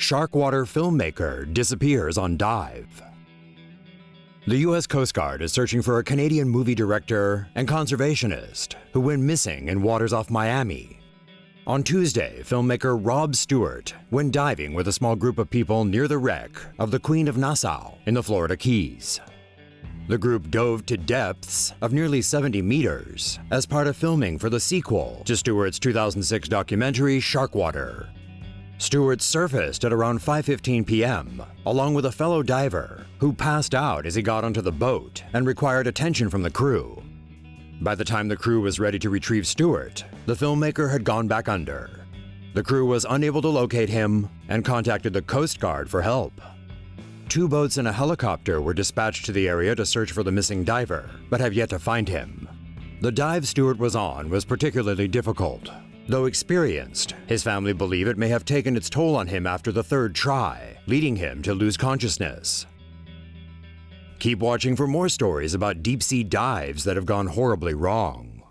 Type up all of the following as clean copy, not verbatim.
Sharkwater filmmaker disappears on dive. The U.S. Coast Guard is searching for a Canadian movie director and conservationist who went missing in waters off Miami. On Tuesday, filmmaker Rob Stewart went diving with a small group of people near the wreck of the Queen of Nassau in the Florida Keys. The group dove to depths of nearly 70 meters as part of filming for the sequel to Stewart's 2006 documentary Sharkwater. Stewart surfaced at around 5:15 p.m. along with a fellow diver who passed out as he got onto the boat and required attention from the crew. By the time the crew was ready to retrieve Stewart, the filmmaker had gone back under. The crew was unable to locate him and contacted the Coast Guard for help. 2 boats and a helicopter were dispatched to the area to search for the missing diver, but have yet to find him. The dive Stewart was on was particularly difficult. Though experienced, his family believe it may have taken its toll on him after the 3rd try, leading him to lose consciousness. Keep watching for more stories about deep-sea dives that have gone horribly wrong.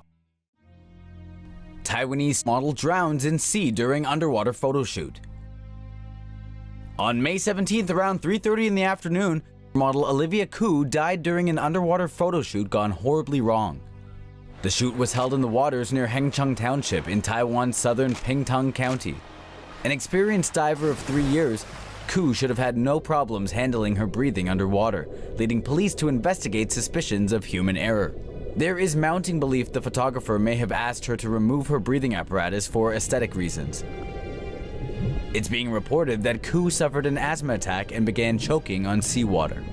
Taiwanese model drowns in sea during underwater photo shoot. On May 17th around 3:30 in the afternoon, model Olivia Koo died during an underwater photo shoot gone horribly wrong. The shoot was held in the waters near Hengcheng Township in Taiwan's southern Pingtung County. An experienced diver of 3 years, Koo should have had no problems handling her breathing underwater, leading police to investigate suspicions of human error. There is mounting belief the photographer may have asked her to remove her breathing apparatus for aesthetic reasons. It's being reported that Koo suffered an asthma attack and began choking on seawater.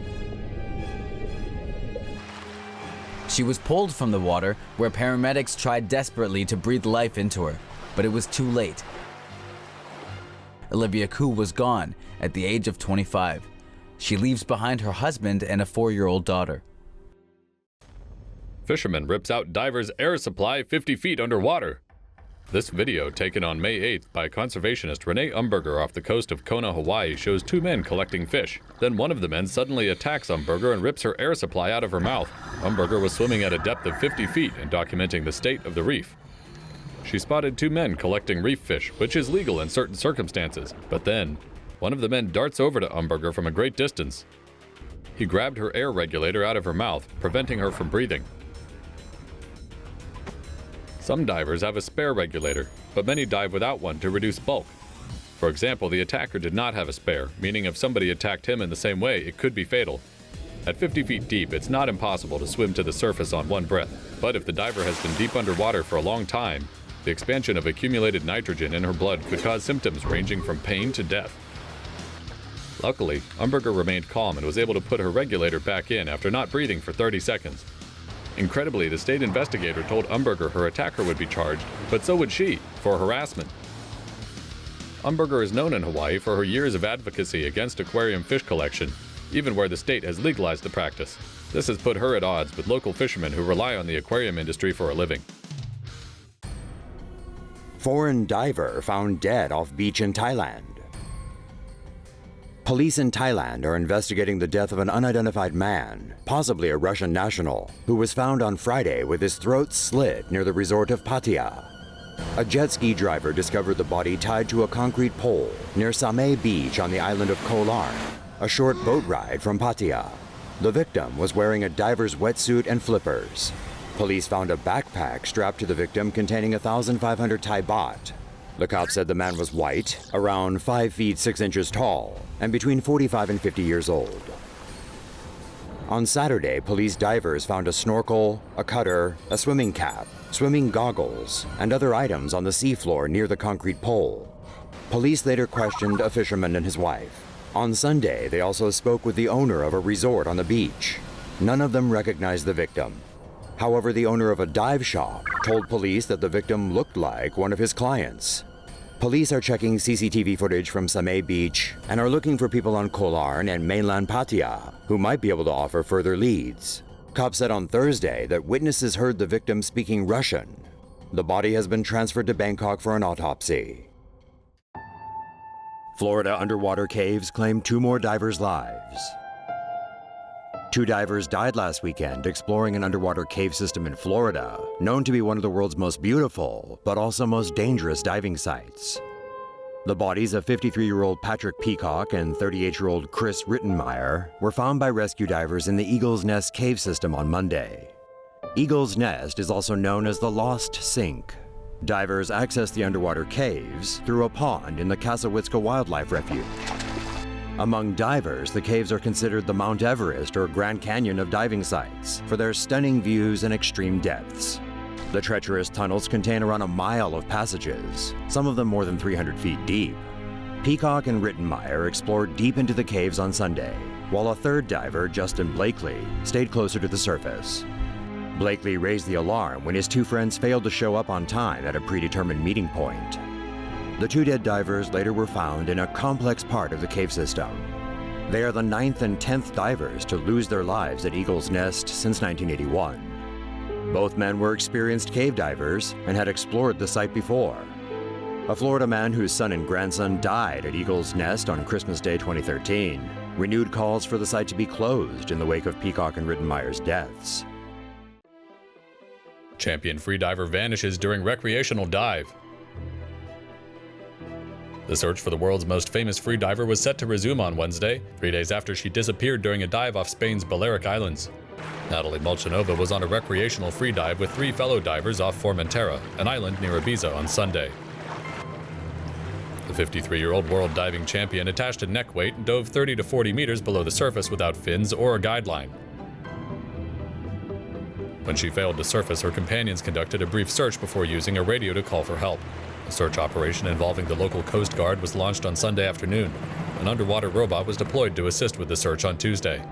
She was pulled from the water, where paramedics tried desperately to breathe life into her, but it was too late. Olivia Koo was gone at the age of 25. She leaves behind her husband and a 4-year-old daughter. Fisherman rips out diver's air supply 50 feet underwater. This video, taken on May 8th by conservationist Renee Umberger off the coast of Kona, Hawaii, shows 2 men collecting fish. Then one of the men suddenly attacks Umberger and rips her air supply out of her mouth. Umberger was swimming at a depth of 50 feet and documenting the state of the reef. She spotted 2 men collecting reef fish, which is legal in certain circumstances. But then, one of the men darts over to Umberger from a great distance. He grabbed her air regulator out of her mouth, preventing her from breathing. Some divers have a spare regulator, but many dive without one to reduce bulk. For example, the attacker did not have a spare, meaning if somebody attacked him in the same way, it could be fatal. At 50 feet deep, it's not impossible to swim to the surface on one breath, but if the diver has been deep underwater for a long time, the expansion of accumulated nitrogen in her blood could cause symptoms ranging from pain to death. Luckily, Umberger remained calm and was able to put her regulator back in after not breathing for 30 seconds. Incredibly, the state investigator told Umberger her attacker would be charged, but so would she, for harassment. Umberger is known in Hawaii for her years of advocacy against aquarium fish collection, even where the state has legalized the practice. This has put her at odds with local fishermen who rely on the aquarium industry for a living. Foreign diver found dead off beach in Thailand. Police in Thailand are investigating the death of an unidentified man, possibly a Russian national, who was found on Friday with his throat slit near the resort of Pattaya. A jet ski driver discovered the body tied to a concrete pole near Samay Beach on the island of Koh Larn, a short boat ride from Pattaya. The victim was wearing a diver's wetsuit and flippers. Police found a backpack strapped to the victim containing 1,500 Thai baht. The cops said the man was white, around 5 feet 6 inches tall, and between 45 and 50 years old. On Saturday, police divers found a snorkel, a cutter, a swimming cap, swimming goggles, and other items on the seafloor near the concrete pole. Police later questioned a fisherman and his wife. On Sunday, they also spoke with the owner of a resort on the beach. None of them recognized the victim. However, the owner of a dive shop told police that the victim looked like one of his clients. Police are checking CCTV footage from Samay Beach and are looking for people on Koh Larn and mainland Pattaya who might be able to offer further leads. Cops said on Thursday that witnesses heard the victim speaking Russian. The body has been transferred to Bangkok for an autopsy. Florida underwater caves claimed 2 more divers' lives. 2 divers died last weekend exploring an underwater cave system in Florida, known to be one of the world's most beautiful, but also most dangerous diving sites. The bodies of 53-year-old Patrick Peacock and 38-year-old Chris Rittenmeyer were found by rescue divers in the Eagle's Nest cave system on Monday. Eagle's Nest is also known as the Lost Sink. Divers access the underwater caves through a pond in the Kasawitzka Wildlife Refuge. Among divers, the caves are considered the Mount Everest or Grand Canyon of diving sites for their stunning views and extreme depths. The treacherous tunnels contain around a mile of passages, some of them more than 300 feet deep. Peacock and Rittenmeyer explored deep into the caves on Sunday, while a third diver, Justin Blakely, stayed closer to the surface. Blakely raised the alarm when his two friends failed to show up on time at a predetermined meeting point. The two dead divers later were found in a complex part of the cave system. They are the 9th and 10th divers to lose their lives at Eagle's Nest since 1981. Both men were experienced cave divers and had explored the site before. A Florida man whose son and grandson died at Eagle's Nest on Christmas Day 2013 renewed calls for the site to be closed in the wake of Peacock and Rittenmeyer's deaths. Champion freediver vanishes during recreational dive. The search for the world's most famous freediver was set to resume on Wednesday, 3 days after she disappeared during a dive off Spain's Balearic Islands. Natalie Molchanova was on a recreational freedive with 3 fellow divers off Formentera, an island near Ibiza, on Sunday. The 53-year-old world diving champion attached a neck weight and dove 30 to 40 meters below the surface without fins or a guideline. When she failed to surface, her companions conducted a brief search before using a radio to call for help. A search operation involving the local Coast Guard was launched on Sunday afternoon. An underwater robot was deployed to assist with the search on Tuesday.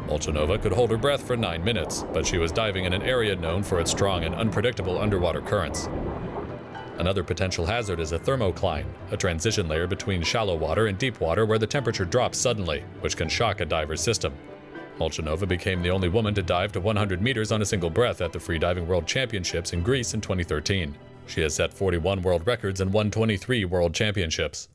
Molchanova could hold her breath for 9 minutes, but she was diving in an area known for its strong and unpredictable underwater currents. Another potential hazard is a thermocline, a transition layer between shallow water and deep water where the temperature drops suddenly, which can shock a diver's system. Molchanova became the only woman to dive to 100 meters on a single breath at the Freediving World Championships in Greece in 2013. She has set 41 world records and won 23 world championships.